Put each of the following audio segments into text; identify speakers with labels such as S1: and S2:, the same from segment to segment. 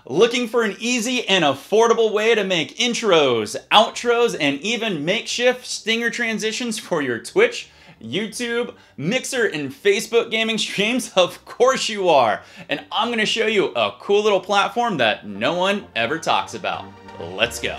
S1: Looking for an easy and affordable way to make intros, outros, and even makeshift stinger transitions for your Twitch, YouTube, Mixer, and Facebook gaming streams? Of course you are. And I'm going to show you a cool little platform that no one ever talks about. Let's go.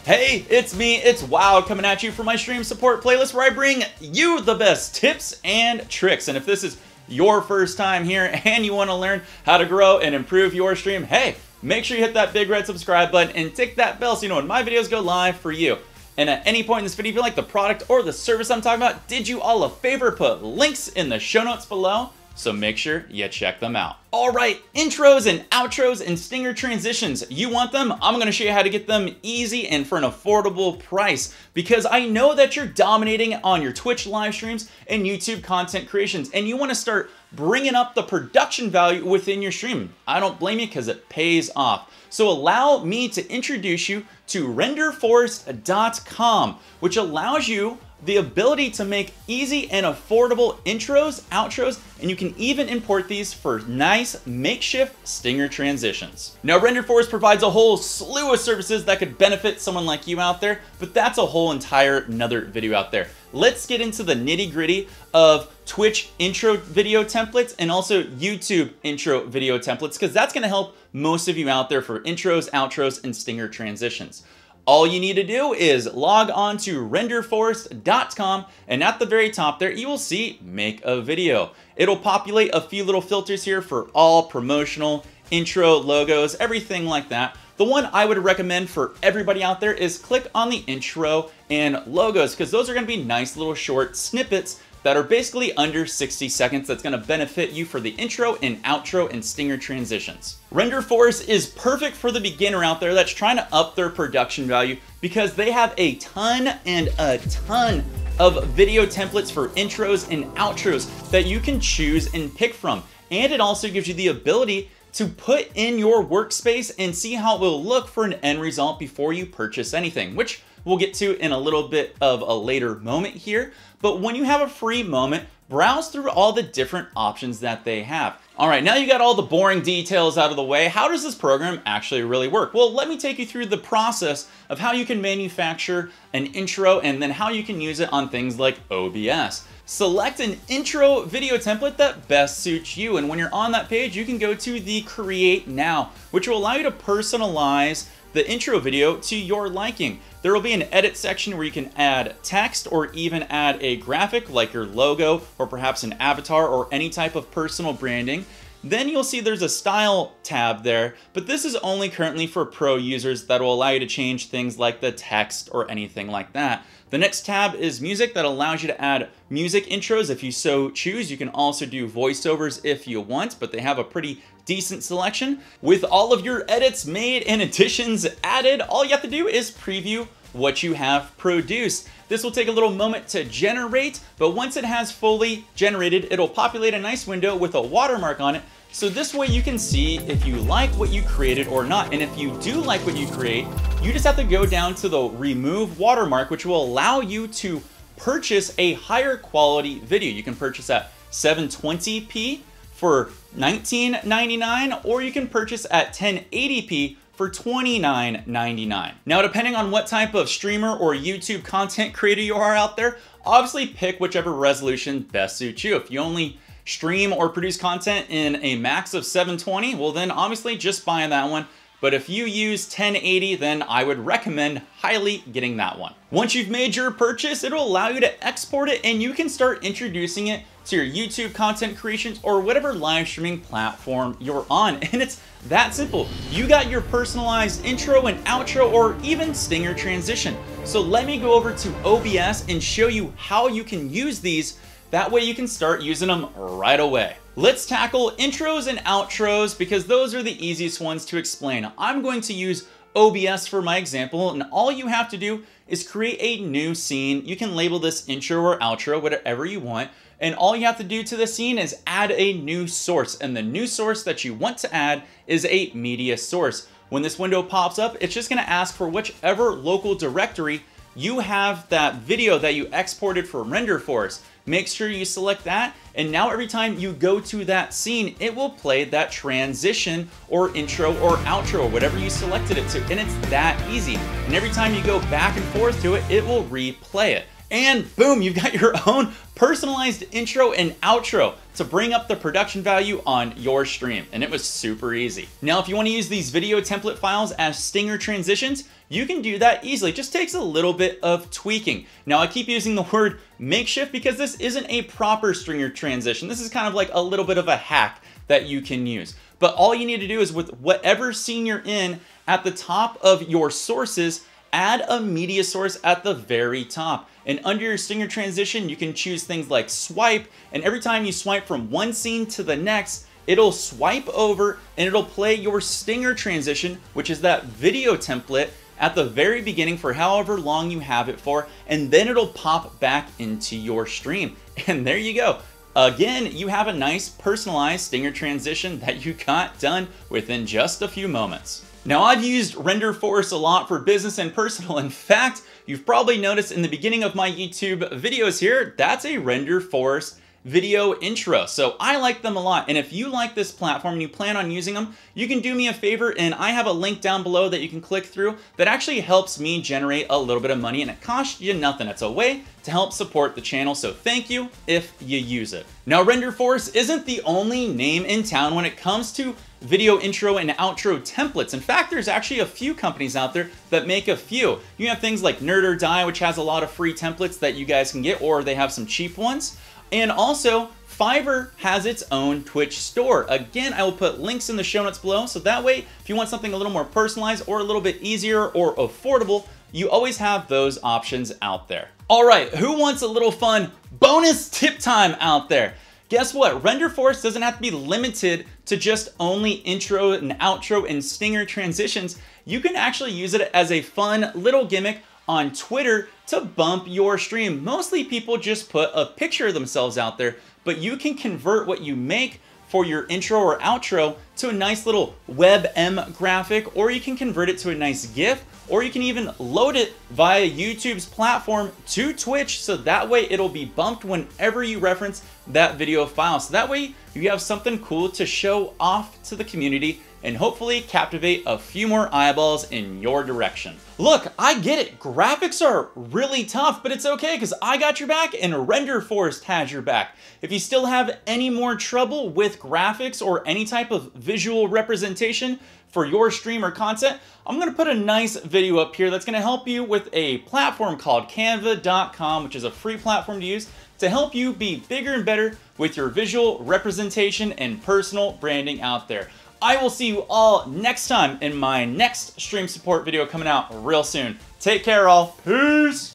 S1: Hey, it's me, it's Wow, coming at you for my stream support playlist where I bring you the best tips and tricks. And if this is your first time here and you want to learn how to grow and improve your stream, hey, make sure you hit that big red subscribe button and tick that bell so you know when my videos go live for you. And at any point in this video, if you like the product or the service I'm talking about, did you all a favor, put links in the show notes below, so make sure you check them out. All right, intros and outros and stinger transitions. You want them? I'm gonna show you how to get them easy and for an affordable price, because I know that you're dominating on your Twitch live streams and YouTube content creations, and you wanna start bringing up the production value within your stream. I don't blame you, because it pays off. So allow me to introduce you to renderforest.com, which allows you the ability to make easy and affordable intros, outros, and you can even import these for nice makeshift stinger transitions. Now, RenderForest provides a whole slew of services that could benefit someone like you out there, but that's a whole entire another video out there. Let's get into the nitty-gritty of Twitch intro video templates and also YouTube intro video templates, because that's gonna help most of you out there for intros, outros, and stinger transitions. All you need to do is log on to renderforest.com, and at the very top there you will see make a video. It'll populate a few little filters here for all promotional, intro, logos, everything like that. The one I would recommend for everybody out there is click on the intro and logos, because those are going to be nice little short snippets that are basically under 60 seconds that's going to benefit you for the intro and outro and stinger transitions. RenderForest is perfect for the beginner out there that's trying to up their production value, because they have a ton and a ton of video templates for intros and outros that you can choose and pick from. And it also gives you the ability to put in your workspace and see how it will look for an end result before you purchase anything, which we'll get to in a little bit of a later moment here. But when you have a free moment, browse through all the different options that they have. All right, now you got all the boring details out of the way. How does this program actually really work? Well, let me take you through the process of how you can manufacture an intro and then how you can use it on things like OBS. Select an intro video template that best suits you, and when you're on that page, you can go to the Create Now, which will allow you to personalize the intro video to your liking. There will be an edit section where you can add text or even add a graphic like your logo or perhaps an avatar or any type of personal branding. Then you'll see there's a style tab there, but this is only currently for pro users that will allow you to change things like the text or anything like that. The next tab is music, that allows you to add music intros if you so choose. You can also do voiceovers if you want, but they have a pretty decent selection. With all of your edits made and additions added, all you have to do is preview what you have produced. This will take a little moment to generate, but once it has fully generated, it'll populate a nice window with a watermark on it. So this way you can see if you like what you created or not. And if you do like what you create, you just have to go down to the remove watermark, which will allow you to purchase a higher quality video. You can purchase at 720p for $19.99, or you can purchase at 1080p for $29.99. Now, depending on what type of streamer or YouTube content creator you are out there, obviously pick whichever resolution best suits you. If you only stream or produce content in a max of 720, well then obviously just buy that one. But if you use 1080, then I would recommend highly getting that one. Once you've made your purchase, it'll allow you to export it, and you can start introducing it to your YouTube content creations or whatever live streaming platform you're on. And it's that simple. You got your personalized intro and outro or even stinger transition. So let me go over to OBS and show you how you can use these. That way you can start using them right away. Let's tackle intros and outros, because those are the easiest ones to explain. I'm going to use OBS for my example, and all you have to do is create a new scene. You can label this intro or outro, whatever you want, and all you have to do to the scene is add a new source, and the new source that you want to add is a media source. When this window pops up, it's just going to ask for whichever local directory you have that video that you exported from RenderForest. make sure you select that. And now every time you go to that scene, it will play that transition or intro or outro, or whatever you selected it to. And it's that easy. And every time you go back and forth to it, it will replay it. And boom, you've got your own personalized intro and outro to bring up the production value on your stream. And it was super easy. Now, if you want to use these video template files as stinger transitions, you can do that easily. It just takes a little bit of tweaking. Now, I keep using the word makeshift because this isn't a proper stinger transition. This is kind of like a little bit of a hack that you can use. But all you need to do is, with whatever scene you're in, at the top of your sources, add a media source at the very top. And under your stinger transition, you can choose things like swipe. And every time you swipe from one scene to the next, it'll swipe over and it'll play your stinger transition, which is that video template, at the very beginning for however long you have it for. And then it'll pop back into your stream. And there you go. Again, you have a nice personalized stinger transition that you got done within just a few moments. Now, I've used Render Force a lot for business and personal. In fact, you've probably noticed in the beginning of my YouTube videos here, that's a Render Force video intro. So I like them a lot. And if you like this platform and you plan on using them, you can do me a favor, and I have a link down below that you can click through that actually helps me generate a little bit of money, and it costs you nothing. It's a way to help support the channel. So thank you if you use it. Now, Render Force isn't the only name in town when it comes to video intro and outro templates. In fact, there's actually a few companies out there that make a few. You have things like Nerd or Die, which has a lot of free templates that you guys can get, or they have some cheap ones. And also, Fiverr has its own Twitch store. Again, I will put links in the show notes below, so that way, if you want something a little more personalized or a little bit easier or affordable, you always have those options out there. All right, who wants a little fun bonus tip time out there? Guess what? Render Force doesn't have to be limited to just only intro and outro and stinger transitions. You can actually use it as a fun little gimmick on Twitter to bump your stream. Mostly people just put a picture of themselves out there, but you can convert what you make for your intro or outro to a nice little WebM graphic, or you can convert it to a nice GIF, or you can even load it via YouTube's platform to Twitch, so that way it'll be bumped whenever you reference that video file. So that way you have something cool to show off to the community and hopefully captivate a few more eyeballs in your direction. Look, I get it. Graphics are really tough, but it's okay because I got your back and Render Force has your back. If you still have any more trouble with graphics or any type of visual representation for your stream or content, I'm gonna put a nice video up here that's gonna help you with a platform called canva.com, which is a free platform to use to help you be bigger and better with your visual representation and personal branding out there. I will see you all next time in my next stream support video coming out real soon. Take care, all. Peace!